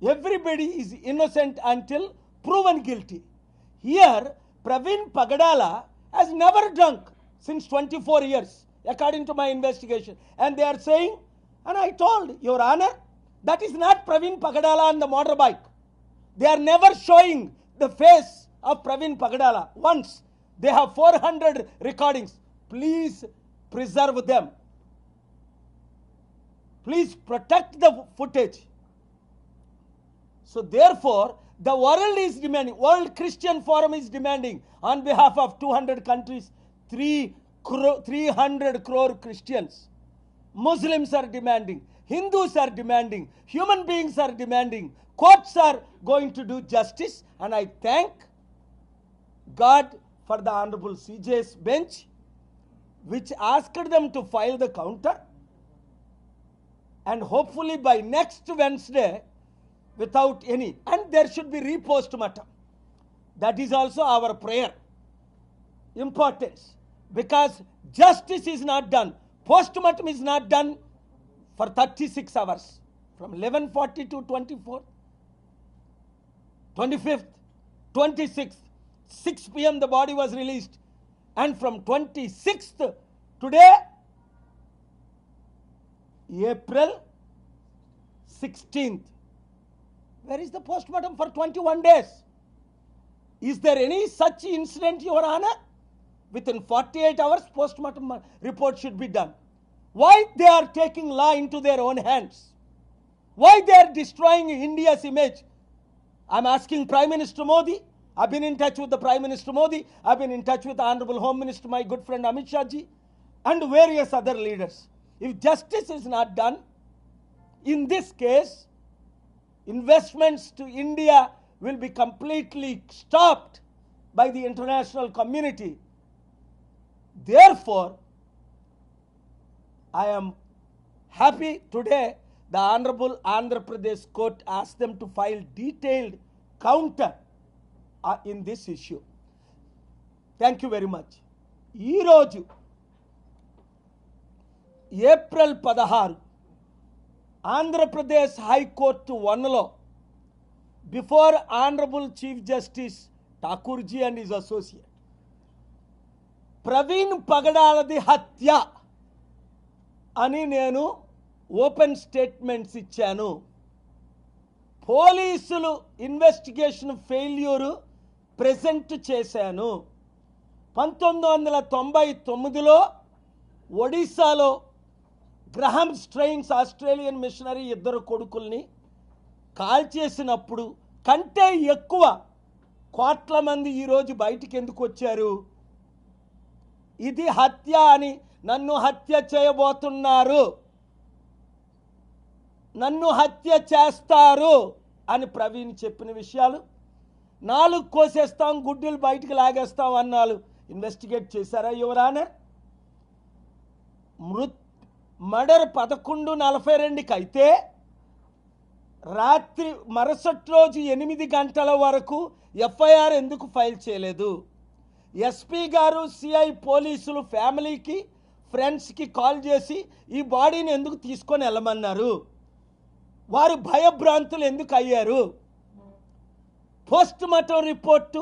everybody is innocent until proven guilty. Here, Pravin Pagadala has never drunk since 24 years, according to my investigation. And they are saying, and I told, Your Honor, that is not Pravin Pagadala on the motorbike. They are never showing the face of Pravin Pagadala. Once, they have 400 recordings. Please preserve them. Please protect the footage. So therefore, the world is demanding, World Christian Forum is demanding on behalf of 200 countries, 300 crore Christians. Muslims are demanding, Hindus are demanding, human beings are demanding, courts are going to do justice, and I thank God for the Honorable CJ's bench, which asked them to file the counter, and hopefully by next Wednesday, without any, and there should be re-postmortem. That is also our prayer. Importance, because justice is not done. Postmortem is not done for 36 hours. From 11:40 to 24th, 25th, 26th, 6 p.m. the body was released. And from 26th, today, April 16th. Where is the postmortem for 21 days? Is there any such incident, Your Honor? Within 48 hours, postmortem report should be done. Why they are taking law into their own hands? Why they are destroying India's image? I'm asking Prime Minister Modi. I've been in touch with the Prime Minister Modi. I've been in touch with the Honorable Home Minister, my good friend Amit Shah ji, and various other leaders. If justice is not done, in this case, investments to India will be completely stopped by the international community. Therefore, I am happy today the Honorable Andhra Pradesh Court asked them to file detailed counter in this issue. Thank you very much. Ee roju April 16 Andhra Pradesh High Court 1lo, before Honorable Chief Justice Thakurji and his associate, Pravin Pagadaladi Hatya అని నేను open statements ఇచ్చాను. పోలీసులు investigation failure present చేశాను. 1999లో ఒడిశాలో గ్రహం strains Australian machinery 2 కొడుకుల్ని కాల్చేసినప్పుడు కంటే ఎక్కువ కోట్ల మంది ఈరోజు బయటికి ఎందుకు వచ్చారు? ఇది హత్య అని, నన్ను హత్య చేయబోతున్నారు, నన్ను హత్య చేస్తారు అని ప్రవీణ్ చెప్పిన విషయాలు, 4 కోసేస్తాం, గుడ్డలు బయటికి లాగేస్తాం అన్నాలు. ఇన్వెస్టిగేట్ చేశారా యువర్ ఆనర్? మర్డర్ 11:42కి అయితే రాత్రి మరుసటి రోజు 8 గంటల వరకు ఎఫ్ఐఆర్ ఎందుకు ఫైల్ చేయలేదు? ఎస్పీ గారు, సిఐ పోలీసులు ఫ్యామిలీకి, ఫ్రెండ్స్కి కాల్ చేసి ఈ బాడీని ఎందుకు తీసుకొని వెళ్ళమన్నారు? వారు భయభ్రాంతులు ఎందుకు అయ్యారు? పోస్ట్ మార్టం రిపోర్టు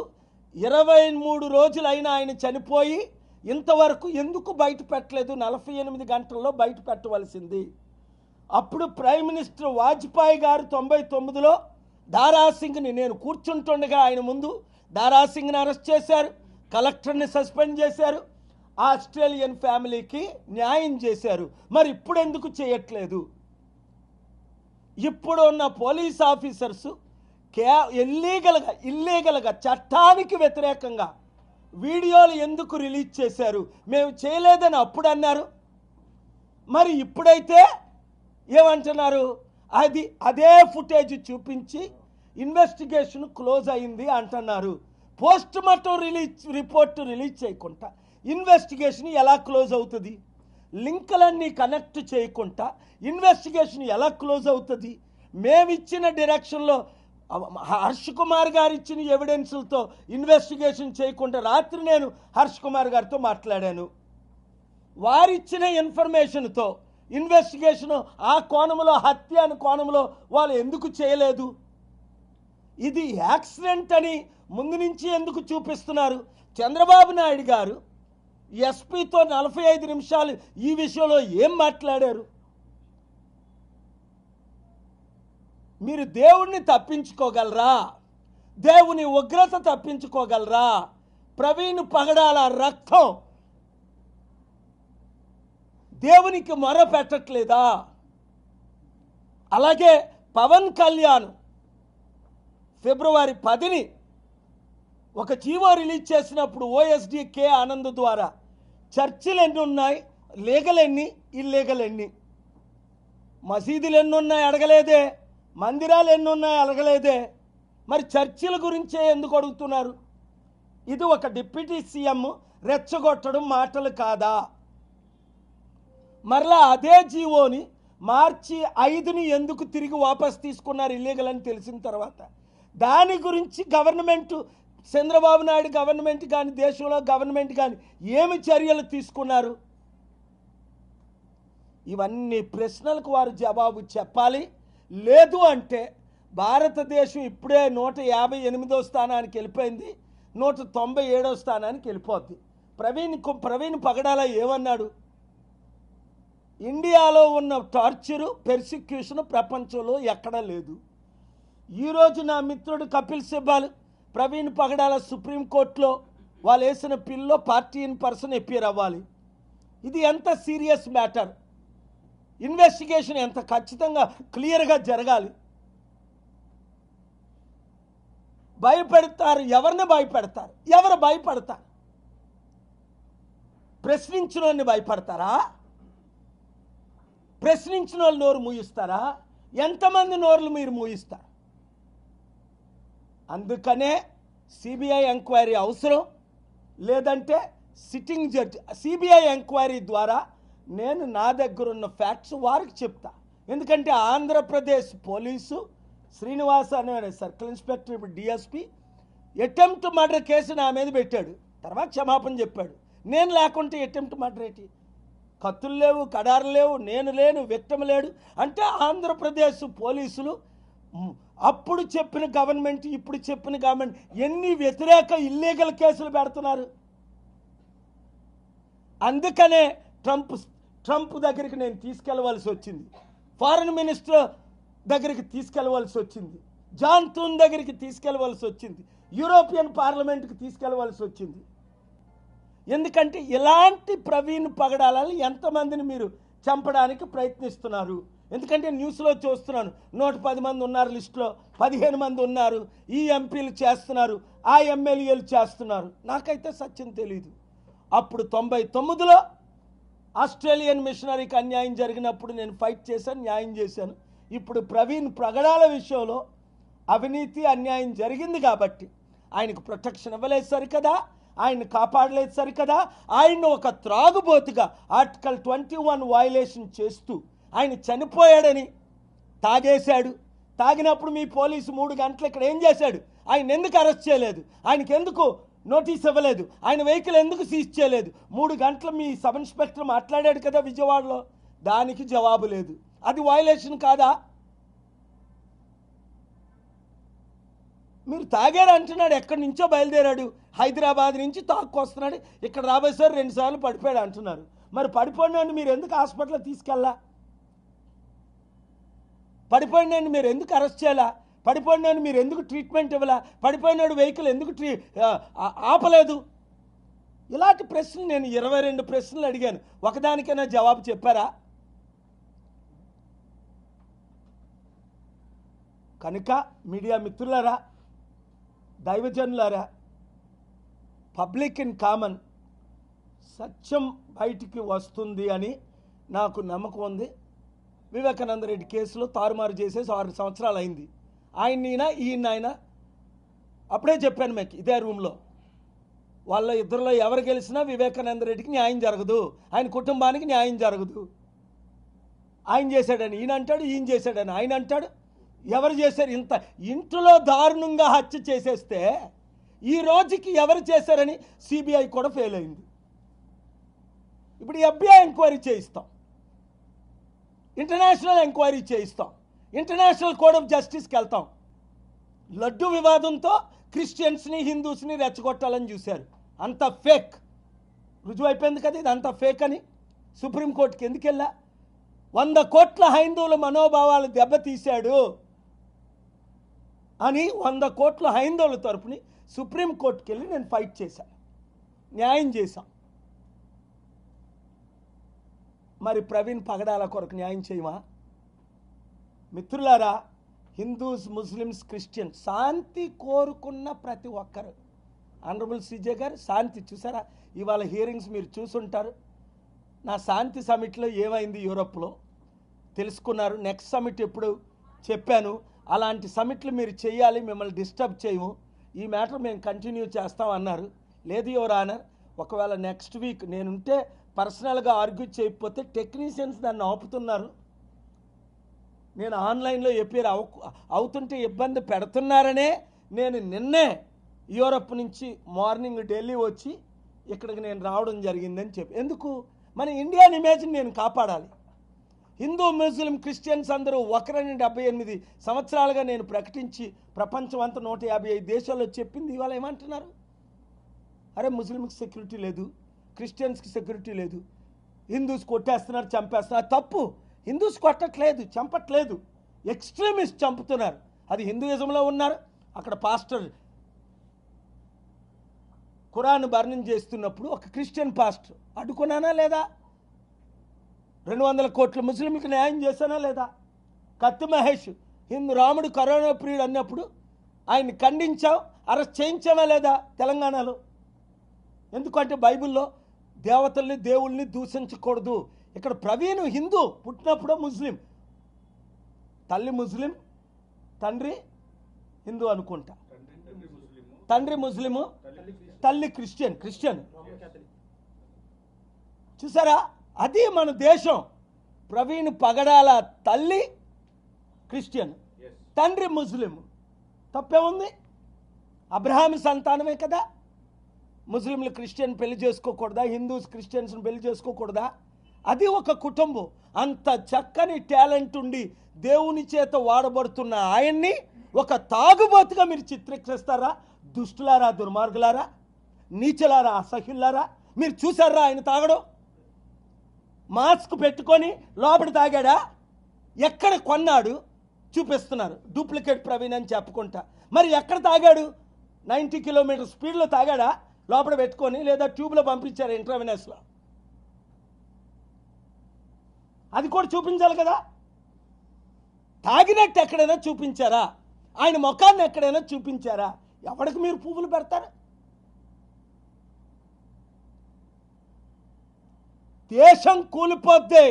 23 రోజులైనా ఆయన చనిపోయి ఇంతవరకు ఎందుకు బయట పెట్టలేదు? 48 గంటల్లో బయట పెట్టవలసింది. అప్పుడు ప్రైమ్ మినిస్టర్ వాజ్పేయి గారు 99లో దారాసింగ్ని, నేను కూర్చుంటుండగా ఆయన ముందు దారాసింగ్ని అరెస్ట్ చేశారు, కలెక్టర్ని సస్పెండ్ చేశారు, ఆస్ట్రేలియన్ ఫ్యామిలీకి న్యాయం చేశారు. మరి ఇప్పుడు ఎందుకు చేయట్లేదు? ఇప్పుడు ఉన్న పోలీస్ ఆఫీసర్స్ ఇల్లీగల్గా చట్టానికి వ్యతిరేకంగా వీడియోలు ఎందుకు రిలీజ్ చేశారు? మేము చేయలేదని అప్పుడు అన్నారు, మరి ఇప్పుడైతే ఏమంటున్నారు? అదే ఫుటేజ్ చూపించి ఇన్వెస్టిగేషన్ క్లోజ్ అయింది అంటున్నారు. పోస్ట్ మార్టం రిపోర్ట్ రిలీజ్ చేయకుండా ఇన్వెస్టిగేషన్ ఎలా క్లోజ్ అవుతుంది? లింకులన్నీ కనెక్ట్ చేయకుండా ఇన్వెస్టిగేషన్ ఎలా క్లోజ్ అవుతుంది? మేమిచ్చిన డైరెక్షన్లో హర్ష్ కుమార్ గారు ఇచ్చిన ఎవిడెన్స్లతో ఇన్వెస్టిగేషన్ చేయకుండా రాత్రి నేను హర్ష్ కుమార్ గారితో మాట్లాడాను. వారిచ్చిన ఇన్ఫర్మేషన్తో ఇన్వెస్టిగేషన్ ఆ కోణంలో, హత్య అనే కోణంలో వాళ్ళు ఎందుకు చేయలేదు? ఇది యాక్సిడెంట్ అని ముందు నుంచి ఎందుకు చూపిస్తున్నారు? చంద్రబాబు నాయుడు గారు ఎస్పీతో 45 నిమిషాలు ఈ విషయంలో ఏం మాట్లాడారు? మీరు దేవుణ్ణి తప్పించుకోగలరా? దేవుని ఉగ్రత తప్పించుకోగలరా? ప్రవీణ్ పగడాల రక్తం దేవునికి మొర పెట్టట్లేదా? అలాగే పవన్ కళ్యాణ్ ఫిబ్రవరి 10ని ఒక జీవో రిలీజ్ చేసినప్పుడు ఓఎస్డి కే ఆనంద్ ద్వారా చర్చిలు ఎన్ని ఉన్నాయి, లీగల్ ఎన్ని, ఇల్లీగల్ ఎన్ని, మసీదులు ఎన్ని ఉన్నాయి అడగలేదే, మందిరాలు ఎన్ని ఉన్నాయి అడగలేదే, మరి చర్చిల గురించే ఎందుకు అడుగుతున్నారు? ఇది ఒక డిప్యూటీ సీఎం రెచ్చగొట్టడం మాటలు కాదా? మరలా అదే జీవోని మార్చి 5ని ఎందుకు తిరిగి వాపస్ తీసుకున్నారు ఇల్లీగల్ అని తెలిసిన తర్వాత? దాని గురించి గవర్నమెంట్, చంద్రబాబు నాయుడు గవర్నమెంట్ కానీ దేశంలో గవర్నమెంట్ కానీ ఏమి చర్యలు తీసుకున్నారు? ఇవన్నీ ప్రశ్నలకు వారు జవాబు చెప్పాలి. లేదు అంటే భారతదేశం ఇప్పుడే 158వ స్థానానికి వెళ్ళిపోయింది, 197వ స్థానానికి వెళ్ళిపోద్ది. ప్రవీణ్ పగడాల ఏమన్నాడు? ఇండియాలో ఉన్న టార్చరు, పెర్సిక్యూషన్ ప్రపంచంలో ఎక్కడా లేదు. ఈరోజు నా మిత్రుడు కపిల్ సిబాల్ ప్రవీణ్ పగడాల సుప్రీంకోర్టులో వాళ్ళు వేసిన pillow party in person appear అవ్వాలి. ఇది ఎంత సీరియస్ మ్యాటర్, ఇన్వెస్టిగేషన్ ఎంత ఖచ్చితంగా క్లియర్గా జరగాలి. భయపెడతారు, ఎవరిని భయపెడతారు? ఎవరు భయపడతారు? ప్రశ్నించిన వాళ్ళని భయపడతారా? ప్రశ్నించిన వాళ్ళు నోరు మూయిస్తారా? ఎంతమంది నోర్లు మీరు మూయిస్తారు? అందుకనే సిబిఐ ఎంక్వైరీ అవసరం. లేదంటే సిట్టింగ్ జడ్జి సిబిఐ ఎంక్వైరీ ద్వారా నేను నా దగ్గర ఉన్న ఫ్యాక్ట్స్ వారికి చెప్తా. ఎందుకంటే ఆంధ్రప్రదేశ్ పోలీసు శ్రీనివాస్ అనే సర్కిల్ ఇన్స్పెక్టర్, ఇప్పుడు డిఎస్పి, అటెంప్ట్ మర్డర్ కేసు నా మీద పెట్టాడు. తర్వాత క్షమాపణ చెప్పాడు. నేను లేకుంటే అటెంప్ట్ మర్డర్ ఏంటి? కత్తులు లేవు, కడారు లేవు, నేను లేను, విక్టిమ్ లేడు అంటే ఆంధ్రప్రదేశ్ పోలీసులు అప్పుడు చెప్పిన గవర్నమెంట్, ఇప్పుడు చెప్పిన గవర్నమెంట్ ఎన్ని వ్యతిరేక ఇల్లీగల్ కేసులు పెడుతున్నారు. అందుకనే ట్రంప్ దగ్గరికి నేను తీసుకెళ్లవలసి వచ్చింది, ఫారెన్ మినిస్టర్ దగ్గరికి తీసుకెళ్లవలసి వచ్చింది, జాన్ థూన్ దగ్గరికి తీసుకెళ్లవలసి వచ్చింది, యూరోపియన్ పార్లమెంట్కి తీసుకెళ్లవలసి వచ్చింది. ఎందుకంటే ఇలాంటి ప్రవీణ్ పగడాలని ఎంతమందిని మీరు చంపడానికి ప్రయత్నిస్తున్నారు? ఎందుకంటే న్యూస్లో చూస్తున్నాను, 110 మంది ఉన్నారు లిస్టులో, 15 మంది ఉన్నారు, ఈ ఎంపీలు చేస్తున్నారు, ఆ ఎమ్మెల్యేలు చేస్తున్నారు. నాకైతే సత్యం తెలీదు. అప్పుడు 99లో ఆస్ట్రేలియన్ మిషనరీకి అన్యాయం జరిగినప్పుడు నేను ఫైట్ చేశాను, న్యాయం చేశాను. ఇప్పుడు ప్రవీణ్ పగడాల విషయంలో అవినీతి అన్యాయం జరిగింది కాబట్టి ఆయనకు ప్రొటెక్షన్ ఇవ్వలేదు సరికదా, ఆయన్ని కాపాడలేదు సరికదా, ఆయన్ని ఒక త్రాగుబోతుగా ఆర్టికల్ 21 వయలేషన్ చేస్తూ ఆయన చనిపోయాడని తాగేశాడు. తాగినప్పుడు మీ పోలీసు 3 గంటలు ఇక్కడ ఏం చేశాడు? ఆయన ఎందుకు అరెస్ట్ చేయలేదు? ఆయనకి ఎందుకు నోటీస్ ఇవ్వలేదు? ఆయన వెహికల్ ఎందుకు సీజ్ చేయలేదు? 3 గంటలు మీ సబ్ ఇన్స్పెక్టర్ మాట్లాడాడు కదా విజయవాడలో, దానికి జవాబు లేదు. అది వయలేషన్ కాదా? మీరు తాగారు అంటున్నాడు, ఎక్కడి నుంచో బయలుదేరాడు, హైదరాబాద్ నుంచి తాక్కొస్తున్నాడు, ఇక్కడ రాబోయేసారి 2 సార్లు పడిపోయాడు అంటున్నారు. మరి పడిపోయినాడు మీరు ఎందుకు హాస్పిటల్లో తీసుకెళ్ళా? పడిపోయినాడు మీరు ఎందుకు అరెస్ట్ చేయాలా? పడిపోయినాడు మీరు ఎందుకు ట్రీట్మెంట్ ఇవ్వాలా? పడిపోయినాడు వెహికల్ ఎందుకు ఆపలేదు? ఇలాంటి ప్రశ్నలు నేను 22 ప్రశ్నలు అడిగాను, ఒకదానికైనా జవాబు చెప్పారా? కనుక మీడియా మిత్రులారా, దైవజనులారా, పబ్లిక్ ఇన్ కామన్ సత్యం బయటికి వస్తుంది అని నాకు నమ్మకం ఉంది. వివేకానంద రెడ్డి కేసులో తారుమారు చేసేసి 6 సంవత్సరాలు అయింది. ఈయన అప్పుడే చెప్పాను మీకు ఇదే రూమ్లో, వాళ్ళ ఇద్దరిలో ఎవరు గెలిచినా వివేకానంద రెడ్డికి న్యాయం జరగదు, ఆయన కుటుంబానికి న్యాయం జరగదు. ఆయన చేశాడని ఈయన అంటాడు, ఈయన చేశాడని ఆయన అంటాడు. ఎవరు చేశారు? ఇంత ఇంట్లో దారుణంగా హత్య చేసేస్తే ఈ రోజుకి ఎవరు చేశారని సిబిఐ కూడా ఫెయిల్ అయింది. ఇప్పుడు FBI ఎంక్వైరీ చేయిస్తాం, ఇంటర్నేషనల్ ఎంక్వైరీ చేయిస్తాం, ఇంటర్నేషనల్ కోర్ట్ ఆఫ్ జస్టిస్కి వెళ్తాం. లడ్డు వివాదంతో క్రిస్టియన్స్ని హిందూస్ని రెచ్చగొట్టాలని చూశారు. అంత ఫేక్ రుజువు అయిపోయింది కదా, ఇది అంత ఫేక్ అని. సుప్రీంకోర్టుకి ఎందుకు వెళ్ళా? 100 కోట్ల హైందువుల మనోభావాలు దెబ్బతీశాడు అని 100 కోట్ల హైందువుల తరపుని సుప్రీంకోర్టుకి వెళ్ళి నేను ఫైట్ చేశాను, న్యాయం చేశాం. మరి ప్రవీణ్ పగడాల కొరకు న్యాయం చేయమా? మిత్రులారా, హిందూస్, ముస్లిమ్స్, క్రిస్టియన్స్ శాంతి కోరుకున్న ప్రతి ఒక్కరు, ఆనరబుల్ సిజే గారు శాంతి చూసారా? ఇవాళ హియరింగ్స్ మీరు చూసుంటారు. నా శాంతి సమిట్లో ఏమైంది యూరోప్లో తెలుసుకున్నారు. నెక్స్ట్ సమిట్ ఎప్పుడు చెప్పాను, అలాంటి సమిట్లు మీరు చేయాలి, మిమ్మల్ని డిస్టర్బ్ చేయము, ఈ మ్యాటర్ మేము కంటిన్యూ చేస్తాం అన్నారు. లేదు యువర్ ఆనర్, ఒకవేళ నెక్స్ట్ వీక్ నేనుంటే పర్సనల్గా ఆర్గ్యూ చేయకపోతే టెక్నీషియన్స్ దాన్ని ఆపుతున్నారు. నేను ఆన్లైన్లో ఎపేర్ అవుతుంటే ఇబ్బంది పెడుతున్నారనే నేను నిన్నే యూరప్ నుంచి మార్నింగ్ ఢిల్లీ వచ్చి ఇక్కడికి నేను రావడం జరిగిందని చెప్పి. ఎందుకు? మన ఇండియన్ ఇమేజ్ని నేను కాపాడాలి. హిందూ, ముస్లిం, క్రిస్టియన్స్ అందరూ ఒకరని 78 సంవత్సరాలుగా నేను ప్రకటించి ప్రపంచం అంతా 155 దేశాల్లో చెప్పింది. ఇవాళ ఏమంటున్నారు? అరే ముస్లింకి సెక్యూరిటీ లేదు, క్రిస్టియన్స్కి సెక్యూరిటీ లేదు, హిందూస్ కొట్టేస్తున్నారు, చంపేస్తున్నారు. తప్పు, హిందూస్ కొట్టట్లేదు, చంపట్లేదు, ఎక్స్ట్రీమిస్ట్ చంపుతున్నారు. అది హిందూయిజంలో ఉన్నారు. అక్కడ పాస్టర్ ఖురాన్ బర్నింగ్ చేస్తున్నప్పుడు ఒక క్రిస్టియన్ పాస్టర్ అడ్డుకున్నానా లేదా? 200 కోట్ల ముస్లింలకు న్యాయం చేశానా లేదా? కత్తి మహేష్ హిందూ రాముడు కరోనా ప్రియుడు అన్నప్పుడు ఆయన్ని ఖండించావు, అరెస్ట్ చేయించావా లేదా తెలంగాణలో? ఎందుకంటే బైబిల్లో దేవతల్ని, దేవుళ్ళని దూషించకూడదు. ఇక్కడ ప్రవీణ్ హిందూ, పుట్టినప్పుడు ముస్లిం, తల్లి ముస్లిం, తండ్రి హిందూ అనుకుంటా. తండ్రి ముస్లిము, తల్లి క్రిస్టియన్. చూసారా? అది మన దేశం. ప్రవీణ్ పగడాల తల్లి క్రిస్టియన్, తండ్రి ముస్లిం. తప్పే ఉంది? అబ్రహాం సంతానమే కదా. ముస్లింలు క్రిస్టియన్ పెళ్లి చేసుకోకూడదా? హిందూస్ క్రిస్టియన్స్ని పెళ్లి చేసుకోకూడదా? అది ఒక కుటుంబం. అంత చక్కని టాలెంట్ ఉండి దేవుని చేత వాడబడుతున్న ఆయన్ని ఒక తాగుబోతుగా మీరు చిత్రీకరిస్తారా? దుష్టులారా, దుర్మార్గులారా, నీచలారా, అసహ్యులారా, మీరు చూసారా ఆయన తాగడం? మాస్క్ పెట్టుకొని లోపల తాగాడా? ఎక్కడ కొన్నాడు? చూపిస్తున్నారు డూప్లికేట్ ప్రవీణ్ అని చెప్పుకుంటా. మరి ఎక్కడ తాగాడు? 90 కిలోమీటర్ స్పీడ్లో తాగాడా లోపల పెట్టుకొని, లేదా ట్యూబ్లో పంపించారు ఇంట్రావెనస్లో? అది కూడా చూపించాలి కదా. తాగినట్టు ఎక్కడైనా చూపించారా? ఆయన ముఖాన్ని ఎక్కడైనా చూపించారా? ఎవరికి మీరు పువ్వులు పెడతారు? దేశం కూలిపోద్ది,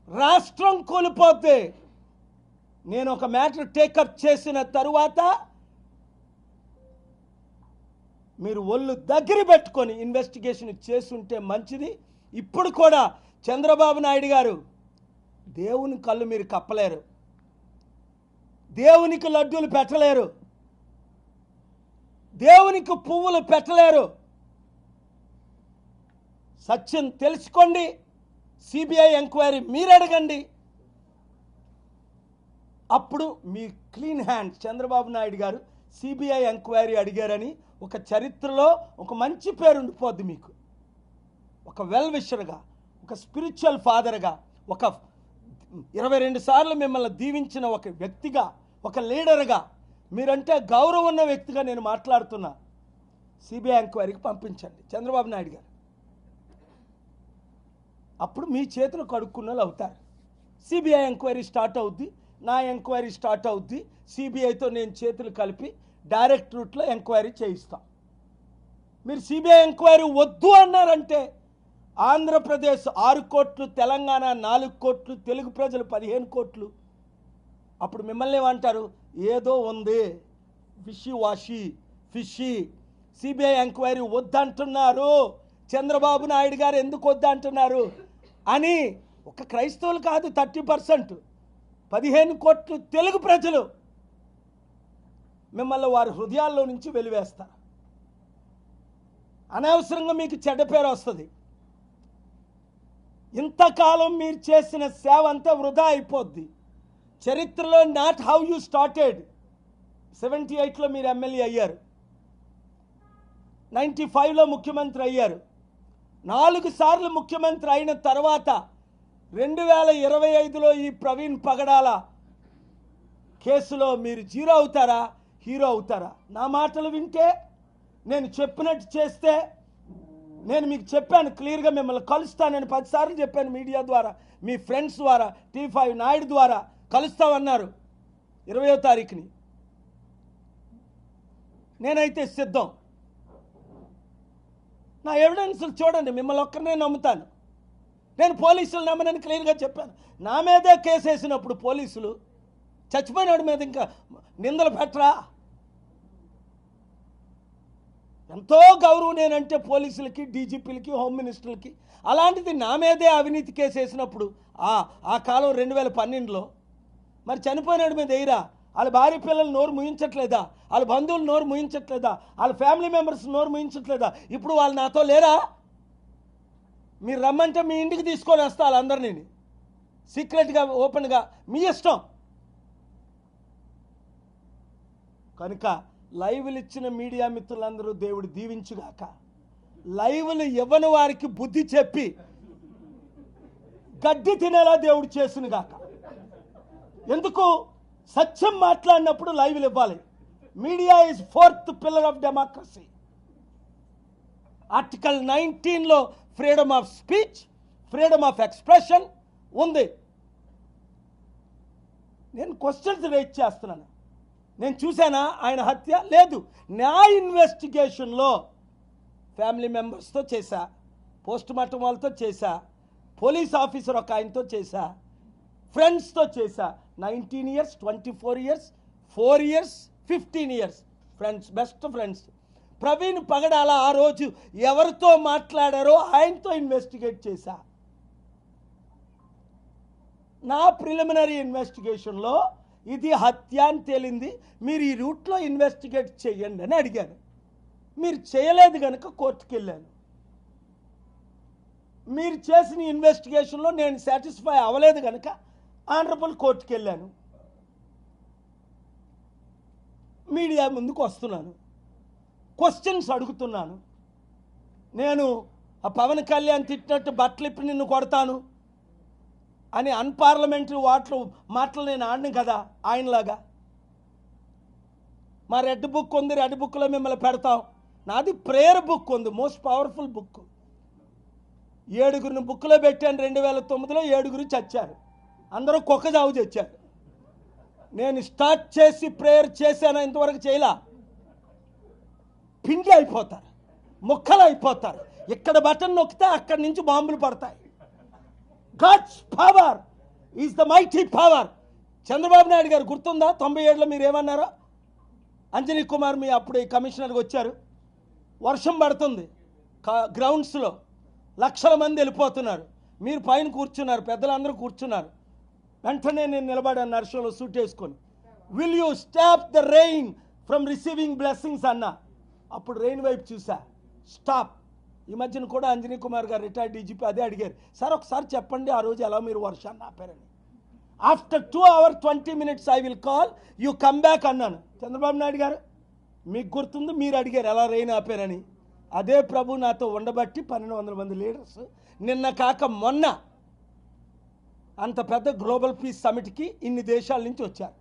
రాష్ట్రం కూలిపోద్ది. నేను ఒక మ్యాటర్ టేకప్ చేసిన తరువాత మీరు ఒళ్ళు దగ్గర పెట్టుకొని ఇన్వెస్టిగేషన్ చేసుంటే మంచిది. ఇప్పుడు కూడా చంద్రబాబు నాయుడు గారు, దేవుని కళ్ళు మీరు కప్పలేరు, దేవునికి లడ్డూలు పెట్టలేరు, దేవునికి పువ్వులు పెట్టలేరు. సత్యం తెలుసుకోండి. సిబిఐ ఎంక్వైరీ మీరు అడగండి. అప్పుడు మీ క్లీన్ హ్యాండ్. చంద్రబాబు నాయుడు గారు సిబిఐ ఎంక్వైరీ అడిగారని ఒక చరిత్రలో ఒక మంచి పేరు ఉండిపోద్ది మీకు. ఒక వెల్ విషర్గా, ఒక స్పిరిచువల్ ఫాదర్గా, ఒక 22 సార్లు మిమ్మల్ని దీవించిన ఒక వ్యక్తిగా, ఒక లీడర్గా, మీరంటే గౌరవం ఉన్న వ్యక్తిగా నేను మాట్లాడుతున్నా. సిబిఐ ఎంక్వైరీకి పంపించండి చంద్రబాబు నాయుడు గారు. అప్పుడు మీ చేతులు కడుక్కున్నలు అవుతారు. సిబిఐ ఎంక్వైరీ స్టార్ట్ అవుద్ది, నా ఎంక్వైరీ స్టార్ట్ అవుద్ది. సిబిఐతో నేను చేతులు కలిపి డైరెక్ట్ రూట్లో ఎంక్వైరీ చేయిస్తాం. మీరు సిబిఐ ఎంక్వైరీ వద్దు అన్నారంటే ఆంధ్రప్రదేశ్ 6 కోట్లు, తెలంగాణ 4 కోట్లు, తెలుగు ప్రజలు 15 కోట్లు. అప్పుడు మిమ్మల్ని ఏమంటారు? ఏదో ఉంది, wishy washy fishy. CBI enquiry వద్దంటున్నారు, చంద్రబాబు నాయుడు గారు ఎందుకు వద్దంటున్నారు అని ఒక క్రైస్తవులు కాదు, 30%, 15 కోట్లు తెలుగు ప్రజలు మిమ్మల్ని వారి హృదయాల్లో నుంచి వెలివేస్తారు. అనవసరంగా మీకు చెడ్డ పేరు వస్తుంది. ఇంతకాలం మీరు చేసిన సేవ అంతా వృధా అయిపోద్ది. చరిత్రలో నాట్ హౌ యూ స్టార్టెడ్, 78లో మీరు ఎమ్మెల్యే అయ్యారు, 95లో ముఖ్యమంత్రి అయ్యారు. 4 సార్లు ముఖ్యమంత్రి అయిన తర్వాత 2025లో ఈ ప్రవీణ్ పగడాల కేసులో మీరు జీరో అవుతారా, హీరో అవుతారా? నా మాటలు వింటే, నేను చెప్పినట్టు చేస్తే, నేను మీకు చెప్పాను క్లియర్గా, మిమ్మల్ని కలుస్తానని 10 సార్లు చెప్పాను మీడియా ద్వారా, మీ ఫ్రెండ్స్ ద్వారా, T5 నాయుడు ద్వారా కలుస్తామన్నారు 20వ తారీఖుని. నేనైతే సిద్ధం. నా ఎవిడెన్స్లు చూడండి, మిమ్మల్ని ఒక్కరినే నమ్ముతాను. నేను పోలీసులు నమ్మనని క్లియర్గా చెప్పాను. నా మీదే కేసు వేసినప్పుడు పోలీసులు చచ్చిపోయినాడు మీద ఇంకా నిందలు పెట్టరా? ఎంతో గౌరవం నేనంటే పోలీసులకి, డీజీపీలకి, హోమ్ మినిస్టర్లకి. అలాంటిది నా మీదే అవినీతి కేసు వేసినప్పుడు ఆ కాలం 2012లో మరి చనిపోయినాడు మీద ఎయిరా? వాళ్ళ భార్య పిల్లలు నోరు ముయించట్లేదా? వాళ్ళ బంధువులు నోరు ముయించట్లేదా? వాళ్ళ ఫ్యామిలీ మెంబర్స్ నోరు ముయించట్లేదా? ఇప్పుడు వాళ్ళు నాతో లేరా? మీరు రమ్మంటే మీ ఇంటికి తీసుకొని వస్తా వాళ్ళందరినీ, సీక్రెట్గా, ఓపెన్గా, మీ ఇష్టం. కనుక లైవ్లు ఇచ్చిన మీడియా మిత్రులందరూ దేవుడు దీవించుగాక. లైవ్లు ఇవ్వని వారికి బుద్ధి చెప్పి గడ్డి తినేలా దేవుడు చేసునుగాక. ఎందుకు? సత్యం మాట్లాడినప్పుడు లైవ్లు ఇవ్వాలి. Media is 4th pillar of democracy. Article 19లో freedom of speech, freedom of expression ఉంది. నేను క్వశ్చన్స్ రేజ్ చేస్తున్నాను. నేను చూసానా ఆయన హత్య? లేదు. నా ఇన్వెస్టిగేషన్లో ఫ్యామిలీ మెంబర్స్తో చేశా, పోస్ట్ మార్టం వాళ్ళతో చేశా, పోలీస్ ఆఫీసర్ ఒక ఆయనతో చేశా, ఫ్రెండ్స్తో చేశా. 19 years, 24 years, 4 years, 15 years friends, best friends. Praveen Pagadala ఆ రోజు ఎవరితో మాట్లాడారో ఆయనతో ఇన్వెస్టిగేట్ చేశా. నా ప్రిలిమినరీ ఇన్వెస్టిగేషన్లో ఇది హత్య అని తేలింది, మీరు ఈ రూట్లో ఇన్వెస్టిగేట్ చేయండి అని అడిగాను. మీరు చేయలేదు కనుక కోర్టుకు వెళ్ళాను. మీరు చేసిన ఇన్వెస్టిగేషన్లో నేను సాటిస్ఫై అవ్వలేదు కనుక ఆనరబుల్ కోర్టుకు వెళ్ళాను. మీడియా ముందుకు వస్తున్నాను, క్వశ్చన్స్ అడుగుతున్నాను. నేను ఆ పవన్ కళ్యాణ్ తిట్టినట్టు బట్టలు ఇప్పి నిన్ను కొడతాను అని అన్పార్లమెంటరీ మాటలు నేను ఆడిన కదా ఆయనలాగా. మా రెడ్ బుక్ ఉంది, రెడ్ బుక్లో మిమ్మల్ని పెడతాం. నాది ప్రేయర్ బుక్ ఉంది, మోస్ట్ పవర్ఫుల్ బుక్. 7గురిని బుక్లో పెట్టాను. 2009లో 7గురు చచ్చారు, అందరూ కుక్క చావు తెచ్చారు. నేను స్టార్ట్ చేసి ప్రేయర్ చేశాను, ఇంతవరకు చేయలా. పిండి అయిపోతారు, ముక్కలు అయిపోతారు. ఇక్కడ బటన్ నొక్కితే అక్కడి నుంచి బాంబులు పడతాయి. God's power is the mighty power. Chandrababu Naidu గారు గుర్తుందా? 97లో మీరు ఏమన్నారో? అంజనీ కుమార్ మీ అప్పుడు ఈ కమిషనర్గా వచ్చారు. వర్షం పడుతుంది, గ్రౌండ్స్లో లక్షల మంది వెళ్ళిపోతున్నారు, మీరు పైన కూర్చున్నారు, పెద్దలందరూ కూర్చున్నారు. వెంటనే నేను నిలబడాను నర్షంలో సూట్ వేసుకొని, will you stop the rain from receiving blessings అన్నా. అప్పుడు రెయిన్ వైపు చూసా, స్టాప్. ఈ మధ్యన కూడా అంజనీ కుమార్ గారు రిటైర్డ్ డీజీపీ అదే అడిగారు, సార్ ఒకసారి చెప్పండి ఆ రోజు ఎలా మీరు వర్షాన్ని ఆపారని. After 2 hours 20 minutes I will call you come back అన్నాను. చంద్రబాబు నాయుడు గారు మీకు గుర్తుంది, మీరు అడిగారు ఎలా రెయిన్ ఆపారని. అదే ప్రభు నాతో ఉండబట్టి 1200 మంది లీడర్స్ నిన్న కాక మొన్న అంత పెద్ద గ్లోబల్ పీస్ సమిట్కి ఇన్ని దేశాల నుంచి వచ్చారు.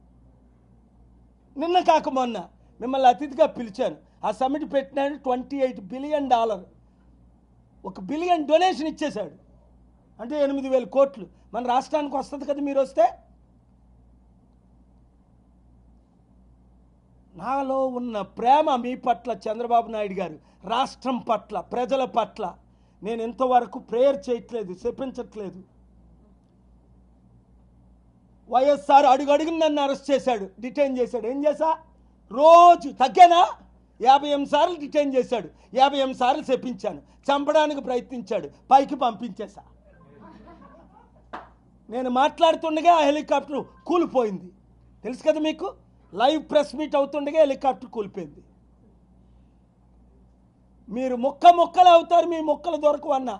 నిన్న కాక మొన్న మిమ్మల్ని అతిథిగా పిలిచాను. ఆ సమిట్ పెట్టినాడు $28 billion, $1 billion డొనేషన్ ఇచ్చేశాడు. అంటే 8,000 కోట్లు మన రాష్ట్రానికి వస్తుంది కదా మీరు వస్తే. నాలో ఉన్న ప్రేమ మీ పట్ల చంద్రబాబు నాయుడు గారు, రాష్ట్రం పట్ల, ప్రజల పట్ల నేను ఇంతవరకు ప్రేయర్ చేయట్లేదు, చెప్పించట్లేదు. వైఎస్ఆర్ అడుగడుగుని నన్ను అరెస్ట్ చేశాడు, డిటైన్ చేశాడు. ఏం చేశా? రోజు తగ్గానా? 58 సార్లు డిటైన్ చేశాడు, 58 సార్లు చెప్పించాను. చంపడానికి ప్రయత్నించాడు, పైకి పంపించేశా. నేను మాట్లాడుతుండగా ఆ హెలికాప్టర్ కూలిపోయింది, తెలుసు కదా మీకు. లైవ్ ప్రెస్ మీట్ అవుతుండగా హెలికాప్టర్ కూలిపోయింది. మీరు ముక్కలు అవుతారు, మీ ముక్కలు దొరకవు అన్న.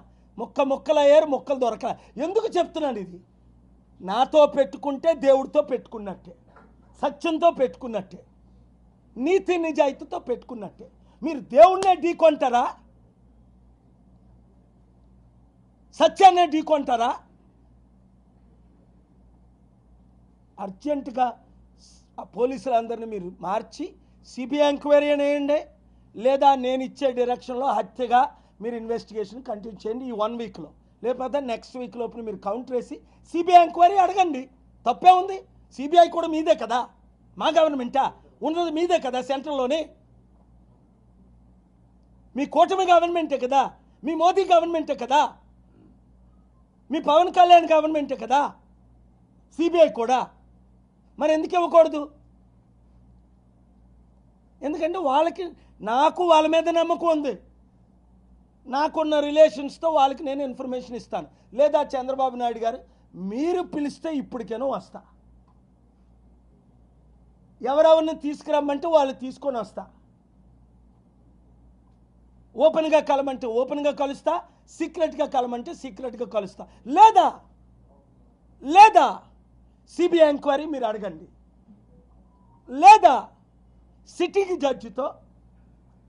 ముక్కలు అయ్యారు, ముక్కలు దొరకల. ఎందుకు చెప్తున్నాను ఇది? నాతో పెట్టుకుంటే దేవుడితో పెట్టుకున్నట్టే, సత్యంతో పెట్టుకున్నట్టే. నీతి నిజాయితీతో పెట్టుకున్నట్టే. మీరు దేవుణ్ణే ఢీకొంటారా? సత్యాన్నే ఢీకొంటారా? అర్జెంటుగా ఆ పోలీసులందరినీ మీరు మార్చి సిబిఐ ఎంక్వైరీ అనేయండి, లేదా నేను ఇచ్చే డైరెక్షన్లో హత్యగా మీరు ఇన్వెస్టిగేషన్ కంటిన్యూ చేయండి ఈ 1 వీక్లో. లేకపోతే నెక్స్ట్ వీక్ లోపల మీరు కౌంటర్ వేసి సిబిఐ ఎంక్వైరీ అడగండి. తప్పే ఉంది? సిబిఐ కూడా మీదే కదా, మా గవర్నమెంటా ఉన్నది మీదే కదా, సెంట్రల్లోనే మీ కూటమి గవర్నమెంటే కదా, మీ మోదీ గవర్నమెంటే కదా, మీ పవన్ కళ్యాణ్ గవర్నమెంటే కదా సిబిఐ కూడా. మరి ఎందుకు ఇవ్వకూడదు? ఎందుకంటే నాకు వాళ్ళ మీద నమ్మకం ఉంది. నాకున్న రిలేషన్స్తో వాళ్ళకి నేను ఇన్ఫర్మేషన్ ఇస్తాను. లేదా చంద్రబాబు నాయుడు గారు మీరు పిలిస్తే ఇప్పటికేనో వస్తా, ఎవరెవరిని తీసుకురమ్మంటే వాళ్ళు తీసుకొని వస్తా, ఓపెన్గా కలమంటే ఓపెన్గా కలుస్తా, సీక్రెట్గా కలమంటే సీక్రెట్గా కలుస్తా. లేదా సిబిఐ ఎంక్వైరీ మీరు అడగండి, లేదా సిట్టింగ్ జడ్జితో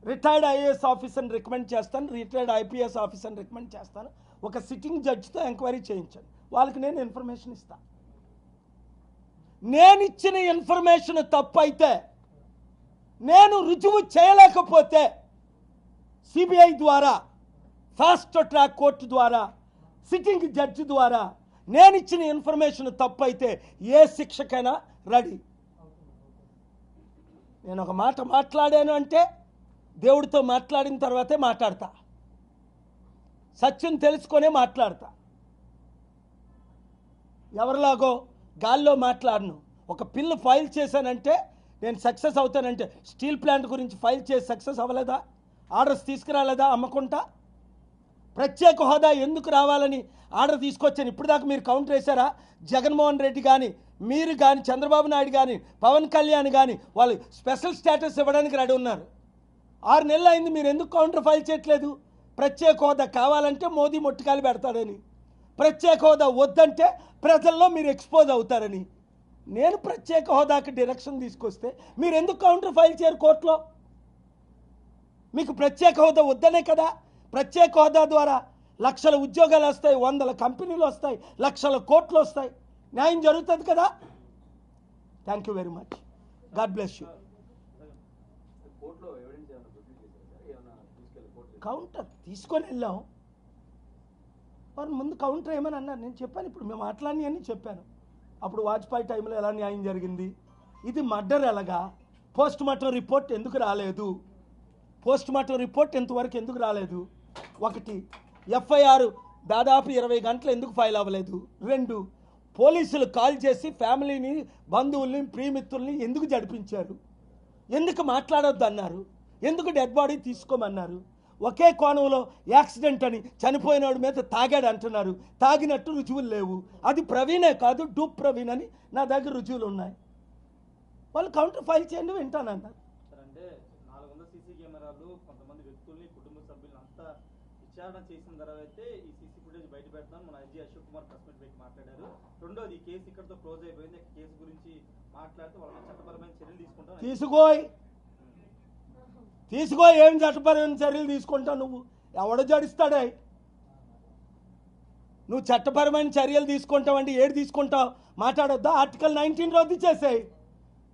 రిటైర్డ్ ఐఏఎస్ ఆఫీసర్ని రికమెండ్ చేస్తాను, రిటైర్డ్ ఐపీఎస్ ఆఫీసర్ని రికమెండ్ చేస్తాను, ఒక సిట్టింగ్ జడ్జితో ఎంక్వైరీ చేయించండి, వాళ్ళకి నేను ఇన్ఫర్మేషన్ ఇస్తాను. నేను ఇచ్చిన ఇన్ఫర్మేషన్ తప్పు అయితే, నేను రుజువు చేయలేకపోతే సిబిఐ ద్వారా, ఫాస్ట్ ట్రాక్ కోర్టు ద్వారా, సిట్టింగ్ జడ్జి ద్వారా నేను ఇచ్చిన ఇన్ఫర్మేషన్ తప్పు అయితే ఏ శిక్షకైనా రెడీ. నేను ఒక మాట మాట్లాడాను అంటే దేవుడితో మాట్లాడిన తర్వాతే మాట్లాడతా, సత్యం తెలుసుకొనే మాట్లాడతా. ఎవరిలాగో గాల్లో మాట్లాడను. ఒక పిల్లు ఫైల్ చేశానంటే నేను సక్సెస్ అవుతానంటే, స్టీల్ ప్లాంట్ గురించి ఫైల్ చేసి సక్సెస్ అవ్వలేదా? ఆర్డర్స్ తీసుకురాలేదా? అమ్మకుంటా. ప్రత్యేక హోదా ఎందుకు రావాలని ఆర్డర్ తీసుకొచ్చాను. ఇప్పుడు దాకా మీరు కౌంటర్ వేశారా? జగన్మోహన్ రెడ్డి కానీ, మీరు కానీ, చంద్రబాబు నాయుడు కానీ, పవన్ కళ్యాణ్ కానీ వాళ్ళు స్పెషల్ స్టేటస్ ఇవ్వడానికి రెడీ ఉన్నారు. 6 నెలలు అయింది, మీరు ఎందుకు కౌంటర్ ఫైల్ చేయట్లేదు? ప్రత్యేక హోదా కావాలంటే మోదీ మొట్టికాయలు పెడతాడని, ప్రత్యేక హోదా వద్దంటే ప్రజల్లో మీరు ఎక్స్పోజ్ అవుతారని. నేను ప్రత్యేక హోదాకి డైరెక్షన్ తీసుకొస్తే మీరు ఎందుకు కౌంటర్ ఫైల్ చేయరు కోర్టులో? మీకు ప్రత్యేక హోదా వద్దనే కదా. ప్రత్యేక హోదా ద్వారా లక్షల ఉద్యోగాలు వస్తాయి, 100 కంపెనీలు వస్తాయి, లక్షల కోట్లు వస్తాయి, న్యాయం జరుగుతుంది కదా. Thank you very much. God bless you. Counter తీసుకొని వెళ్ళాం, వారు ముందు కౌంటర్ ఏమని అన్నారు. నేను చెప్పాను, ఇప్పుడు మేము మాట్లాడి అని చెప్పాను. అప్పుడు వాజ్పేయి టైంలో ఎలా న్యాయం జరిగింది, ఇది మర్డర్ ఎలాగా, పోస్ట్ మార్టం రిపోర్ట్ ఎందుకు రాలేదు, పోస్ట్ మార్టం రిపోర్ట్ ఎంతవరకు ఎందుకు రాలేదు, 1 ఎఫ్ఐఆర్ దాదాపు 20 గంటలు ఎందుకు ఫైల్ అవ్వలేదు, 2 పోలీసులు కాల్ చేసి ఫ్యామిలీని, బంధువుల్ని, ప్రియమిత్రుల్ని ఎందుకు జడిపించారు, ఎందుకు మాట్లాడొద్దు అన్నారు, ఎందుకు డెడ్ బాడీ తీసుకోమన్నారు, ఒకే కోణంలో యాక్సిడెంట్ అని చనిపోయినోడి మీద తాగాడు అంటున్నారు, తాగినట్టు రుజువులు లేవు, అది ప్రవీణే కాదు డూప్ ప్రవీణ్ అని నా దగ్గర రుజువులు ఉన్నాయి. వాళ్ళు కౌంటర్ ఫైల్ చేయండి వింటానన్నారు. అంటే 400 సీసీ కెమెరాలు కొంతమంది వ్యక్తుల్ని, కుటుంబ సభ్యులను అంతా విచారణ చేసిన తర్వాత ఈ సీసీ ఫుటేజ్ బయట పెడతాం మన IG Ashok Kumar press meet పెట్టి మాట్లాడారు. రెండోది కేసు ఇక్కడతో క్లోజ్ అయిపోయింది. కేసు గురించి మాట్లాడితే వాళ్ళ చట్టపరమైన చర్యలు తీసుకుంటాం. తీసుకో ఏం చట్టపరమైన చర్యలు తీసుకుంటావు? నువ్వు ఎవడ జడిస్తాడే? నువ్వు చట్టపరమైన చర్యలు తీసుకుంటావంటే ఏడు తీసుకుంటావు? మాట్లాడొద్దా? ఆర్టికల్ 19 రద్దు చేసాయి,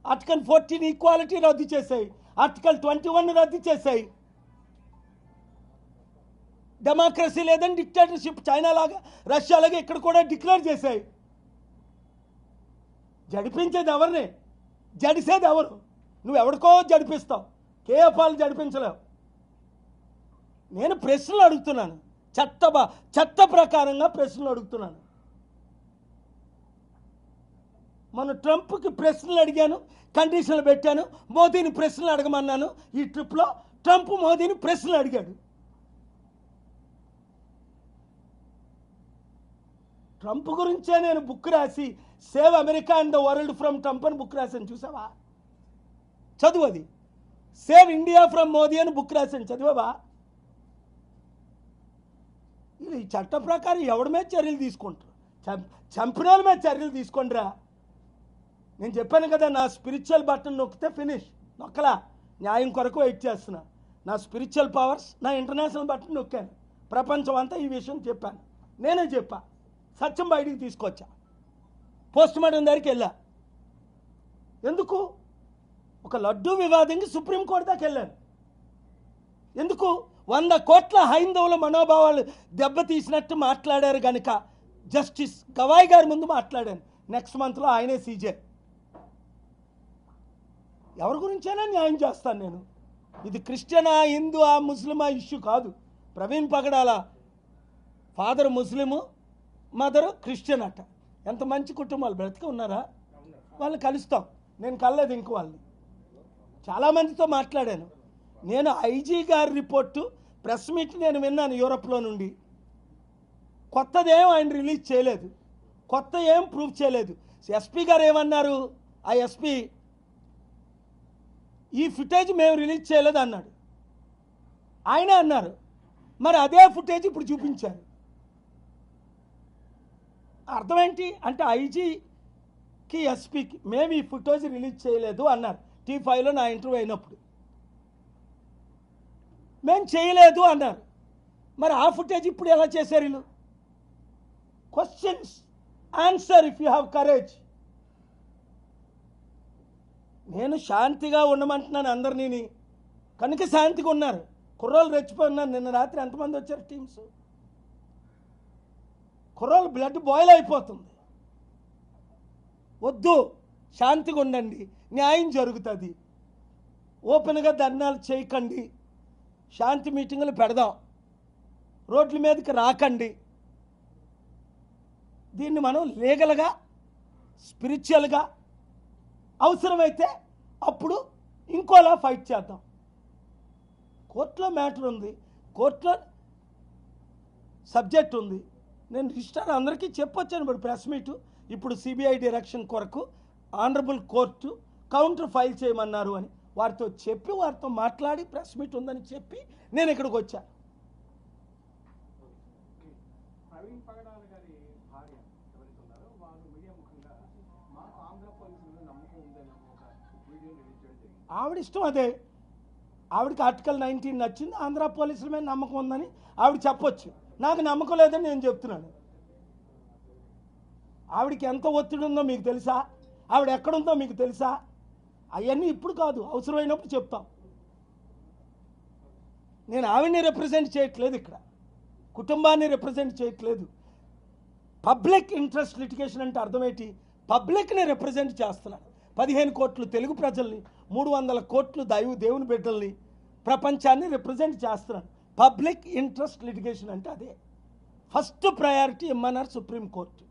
ఆర్టికల్ 14 ఈక్వాలిటీ రద్దు చేసాయి, ఆర్టికల్ 21 రద్దు చేసాయి. డెమోక్రసీ లేదని డిక్టేటర్షిప్ చైనా లాగా, రష్యా లాగా ఇక్కడ కూడా డిక్లేర్ చేశాయి. జడిపించేది ఎవరిని? జడిసేది ఎవరు? నువ్వు ఎవరికో జడిపిస్తావు, కేఎఫ్ఆర్లు జడిపించలేవు. నేను ప్రశ్నలు అడుగుతున్నాను, చట్ట ప్రకారంగా ప్రశ్నలు అడుగుతున్నాను. మన ట్రంప్కి ప్రశ్నలు అడిగాను, కండిషన్లు పెట్టాను, మోదీని ప్రశ్నలు అడగమన్నాను. ఈ ట్రిప్లో ట్రంప్ మోదీని ప్రశ్నలు అడిగాడు. ట్రంప్ గురించే నేను బుక్ రాసి save America and the world from Trump అని బుక్ రాశాను, చూసావా? చదువు. అది సేవ్ ఇండియా ఫ్రమ్ మోదీ అని బుక్ రాశాను, చదివావా? ఇది చట్ట ప్రకారం ఎవడి మీద చర్యలు తీసుకుంటారు? చంపిన వాళ్ళ మీద చర్యలు తీసుకుంటారా? నేను చెప్పాను కదా, నా స్పిరిచువల్ బటన్ నొక్కితే ఫినిష్, నొక్కలా, న్యాయం కొరకు వెయిట్ చేస్తున్నా. నా స్పిరిచువల్ పవర్స్, నా ఇంటర్నేషనల్ బట్టలు నొక్కాను. ప్రపంచం అంతా ఈ విషయం చెప్పాను. నేనే చెప్పా, సత్యం బయటికి తీసుకొచ్చా. పోస్ట్ మార్టం దగ్గరికి వెళ్ళా. ఎందుకు? ఒక లడ్డూ వివాదంకి సుప్రీంకోర్టు దాకా వెళ్ళాను. ఎందుకు? 100 కోట్ల హైందవుల మనోభావాలు దెబ్బతీసినట్టు మాట్లాడారు కనుక జస్టిస్ గవాయ్ గారి ముందు మాట్లాడాను. నెక్స్ట్ మంత్లో ఆయనే సీజే. ఎవరి గురించైనా న్యాయం చేస్తాను నేను. ఇది క్రిస్టియనా, హిందూ, ముస్లిమా ఇష్యూ కాదు. ప్రవీణ్ పగడాల ఫాదర్ ముస్లిము, మదరు క్రిస్టియన్ అట. ఎంత మంచి కుటుంబాలు బ్రతికి ఉన్నారా? వాళ్ళని కలుస్తాం. నేను కలలేదు ఇంక వాళ్ళని. చాలామందితో మాట్లాడాను. నేను ఐజీ గారి రిపోర్టు ప్రెస్ మీట్ నేను విన్నాను యూరప్లో నుండి. కొత్తదేం ఆయన రిలీజ్ చేయలేదు, కొత్త ఏం ప్రూవ్ చేయలేదు. ఎస్పీ గారు ఏమన్నారు? ఆ ఎస్పీ ఈ ఫుటేజ్ మేము రిలీజ్ చేయలేదు అన్నాడు. ఆయనే అన్నారు. మరి అదే ఫుటేజ్ ఇప్పుడు చూపించారు. అర్థం ఏంటి అంటే ఐజీకి ఎస్పీకి మేము ఈ ఫుటేజ్ రిలీజ్ చేయలేదు అన్నారు. T5లో నా ఇంటర్వ్యూ అయినప్పుడు మేము చేయలేదు అన్నారు. మరి ఆ ఫుటేజ్ ఇప్పుడు ఎలా చేశారు వీళ్ళు? Questions answer if you have courage. నేను శాంతిగా ఉండమంటున్నాను అందరినీ, కనుక శాంతిగా ఉన్నారు. కుర్రోళ్ళు రెచ్చిపోయినారు. నిన్న రాత్రి ఎంతమంది వచ్చారు టీమ్స్? కుర్రోళ్ళు బ్లడ్ బాయిల్ అయిపోతుంది. వద్దు, శాంతిగా ఉండండి, న్యాయం జరుగుతుంది. ఓపెన్గా ధర్నాలు చేయకండి, శాంతి మీటింగులు పెడదాం, రోడ్ల మీదకి రాకండి. దీన్ని మనం లీగల్గా, స్పిరిచువల్గా అవసరమైతే అప్పుడు ఇంకోలా ఫైట్ చేద్దాం. కోర్టులో మ్యాటర్ ఉంది, కోర్టులో సబ్జెక్ట్ ఉంది. నేను రిజిస్టర్ అందరికీ చెప్పొచ్చాను. ఇప్పుడు ప్రెస్ మీటు, ఇప్పుడు సిబిఐ డైరెక్షన్ కొరకు ఆనరబుల్ కోర్టు కౌంటర్ ఫైల్ చేయమన్నారు అని వారితో చెప్పి, వారితో మాట్లాడి ప్రెస్ మీట్ ఉందని చెప్పి నేను ఇక్కడికి వచ్చాను. ప్రవీణ్ పగడాల గారి భార్య ఎవరైతే ఉన్నారో వాళ్ళు మీడియా ముఖంగా మా ఆంధ్ర పోలీసుల నమ్మకం ఉందని ఒక వీడియో రిలీజ్ చేయడం జరిగింది. ఆవిడ ఇష్టం అదే. ఆవిడకి ఆర్టికల్ 19 నచ్చింది. ఆంధ్ర పోలీసుల మీద నమ్మకం ఉందని ఆవిడ చెప్పొచ్చు. నాకు నమ్మకం లేదని నేను చెప్తున్నాను. ఆవిడకి ఎంత ఒత్తిడి ఉందో మీకు తెలుసా? ఆవిడ ఎక్కడుందో మీకు తెలుసా? అవన్నీ ఇప్పుడు కాదు, అవసరమైనప్పుడు చెప్తాం. నేను ఆవిడని రిప్రజెంట్ చేయట్లేదు, ఇక్కడ కుటుంబాన్ని రిప్రజెంట్ చేయట్లేదు. పబ్లిక్ ఇంట్రెస్ట్ లిటిగేషన్ అంటే అర్థమేంటి? పబ్లిక్ని రిప్రజెంట్ చేస్తున్నాను. 15 కోట్లు తెలుగు ప్రజల్ని, 300 కోట్లు దేవుని బిడ్డల్ని, ప్రపంచాన్ని రిప్రజెంట్ చేస్తున్నాను. పబ్లిక్ ఇంట్రెస్ట్ లిటిగేషన్ అంటే అదే. ఫస్ట్ ప్రయారిటీ ఇమ్మన్నారు supreme court.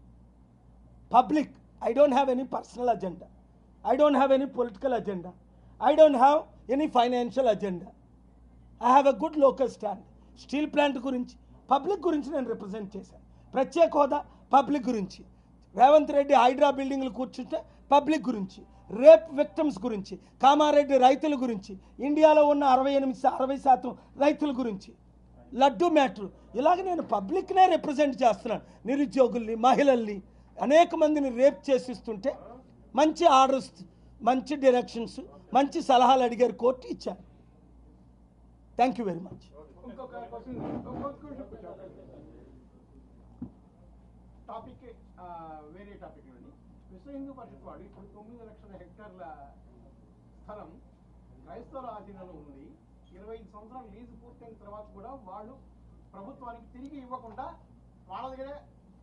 Public. I don't have any personal agenda. I don't have any political agenda. I don't have any financial agenda. I have a good local stand. Steel plant గురించి, public గురించి నేను represent చేశాను. ప్రత్యేక హోదా public గురించి, రేవంత్ రెడ్డి హైడ్రా బిల్డింగ్లు కూర్చుంటే public గురించి, రేప్ విక్టిమ్స్ గురించి, కామారెడ్డి రైతుల గురించి, ఇండియాలో ఉన్న 60% రైతుల గురించి, లడ్డు మ్యాటర్, ఇలాగ నేను పబ్లిక్నే రిప్రజెంట్ చేస్తున్నాను. నిరుద్యోగుల్ని, మహిళల్ని, అనేక మందిని రేప్ చేసిస్తుంటే మంచి ఆర్డర్స్, మంచి డైరెక్షన్స్, మంచి సలహాలు అడిగారు, కోర్టు ఇచ్చారు. Thank you very much. ఇంకొక క్వశ్చన్, టాపిక్ వేరే టాపిక్ అండి. విశ్వ హిందూ పరిషత్ వాడు ఇప్పుడు 9 లక్షల హెక్టార్ల స్థలం క్రైస్తవుల ఆధీనంలో ఉంది. 25 సంవత్సరాలు లీజు పూర్తయిన తర్వాత కూడా వాళ్ళు ప్రభుత్వానికి తిరిగి ఇవ్వకుండా వాళ్ళ దగ్గరే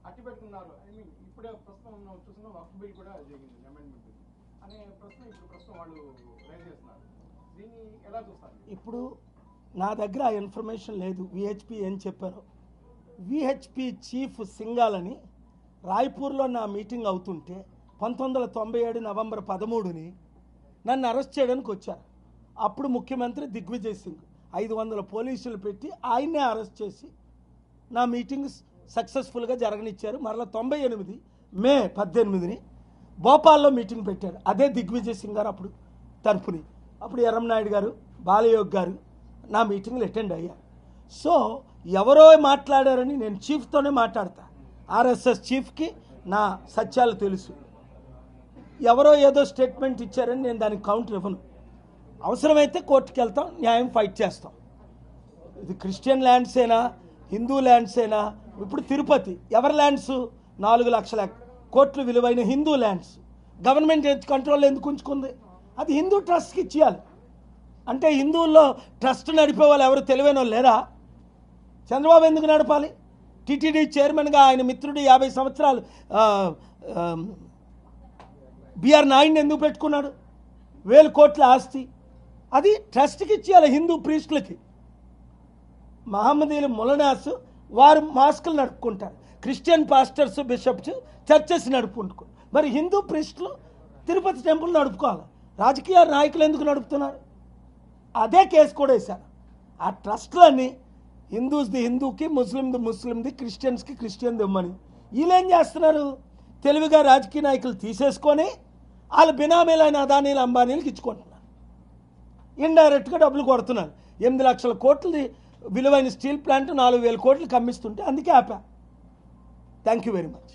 అట్టి పెట్టుకున్నారు. ఐ మీన్ ఇప్పుడే ప్రస్తుతం చూసిన వక్ఫ్ బిల్ కూడా జరిగింది, అమెండ్మెంట్ బిల్ అనే ప్రశ్న ఇప్పుడు ప్రస్తుతం వాళ్ళు రైజ్ చేస్తున్నారు. దీన్ని ఎలా చూస్తారు? ఇప్పుడు నా దగ్గర ఆ ఇన్ఫర్మేషన్ లేదు. విహెచ్పి ఏం చెప్పారో, విహెచ్పి చీఫ్ సింగాలని రాయ్పూర్లో నా మీటింగ్ అవుతుంటే 1997 నవంబర్ 13ని నన్ను అరెస్ట్ చేయడానికి వచ్చారు. అప్పుడు ముఖ్యమంత్రి దిగ్విజయ్ సింగ్ 500 పోలీసులు పెట్టి ఆయన్నే అరెస్ట్ చేసి నా మీటింగ్ సక్సెస్ఫుల్గా జరగనిచ్చారు. మరలా 98 మే 18ని భోపాల్లో మీటింగ్ పెట్టారు. అదే దిగ్విజయ్ సింగ్ గారు అప్పుడు తరపుని. అప్పుడు ఎర్రంనాయుడు గారు, బాలయోగ్ గారు నా మీటింగ్లు అటెండ్ అయ్యారు. సో ఎవరో మాట్లాడారని నేను చీఫ్తోనే మాట్లాడతా. ఆర్ఎస్ఎస్ చీఫ్కి నా సత్యాలు తెలుసు. ఎవరో ఏదో స్టేట్మెంట్ ఇచ్చారని నేను దానికి కౌంటర్ ఇవ్వను. అవసరమైతే కోర్టుకి వెళ్తాం, న్యాయం ఫైట్ చేస్తాం. ఇది క్రిస్టియన్ ల్యాండ్సేనా, హిందూ ల్యాండ్సేనా? ఇప్పుడు తిరుపతి ఎవరి ల్యాండ్స్? 4 లక్షల కోట్లు విలువైన హిందూ ల్యాండ్స్. గవర్నమెంట్ కంట్రోల్లో ఎందుకు ఉంచుకుంది? అది హిందూ ట్రస్ట్కి ఇచ్చేయాలి. అంటే హిందువుల్లో ట్రస్ట్ నడిపే వాళ్ళు ఎవరు తెలివైన వాళ్ళు లేరా? చంద్రబాబు ఎందుకు నడపాలి? టీటీడీ చైర్మన్గా ఆయన మిత్రుడు 50 సంవత్సరాలు బిఆర్ నాయుడిని ఎందుకు పెట్టుకున్నాడు? 1000 కోట్ల ఆస్తి. అది ట్రస్ట్కి ఇచ్చేయాలి హిందూ ప్రీస్టులకి. మహమ్మదీలు మొలనాస్ వారు మాస్కులు నడుపుకుంటారు, క్రిస్టియన్ పాస్టర్స్ బిషప్స్ చర్చెస్ నడుపుకుంటారు. మరి హిందూ ప్రీస్టులు తిరుపతి టెంపుల్ నడుపుకోవాలి. రాజకీయ నాయకులు ఎందుకు నడుపుతున్నారు? అదే కేసు కూడా వేశారు. ఆ ట్రస్ట్లన్నీ హిందూస్ది హిందూకి, ముస్లింది ముస్లింది, క్రిస్టియన్స్కి క్రిస్టియన్ది ఇవ్వమని. వీళ్ళు ఏం చేస్తున్నారు? తెలివిగా రాజకీయ నాయకులు తీసేసుకొని వాళ్ళ బినామీలైన అదానీలు అంబానీలకు ఇచ్చుకుంటున్నారు. ఇండైరెక్ట్గా డబ్బులు కొడుతున్నారు. 8 లక్షల కోట్లు విలువైన స్టీల్ ప్లాంట్ 4,000 కోట్లు కమ్మిస్తుంటే అందుకే ఆపా. Thank you very much.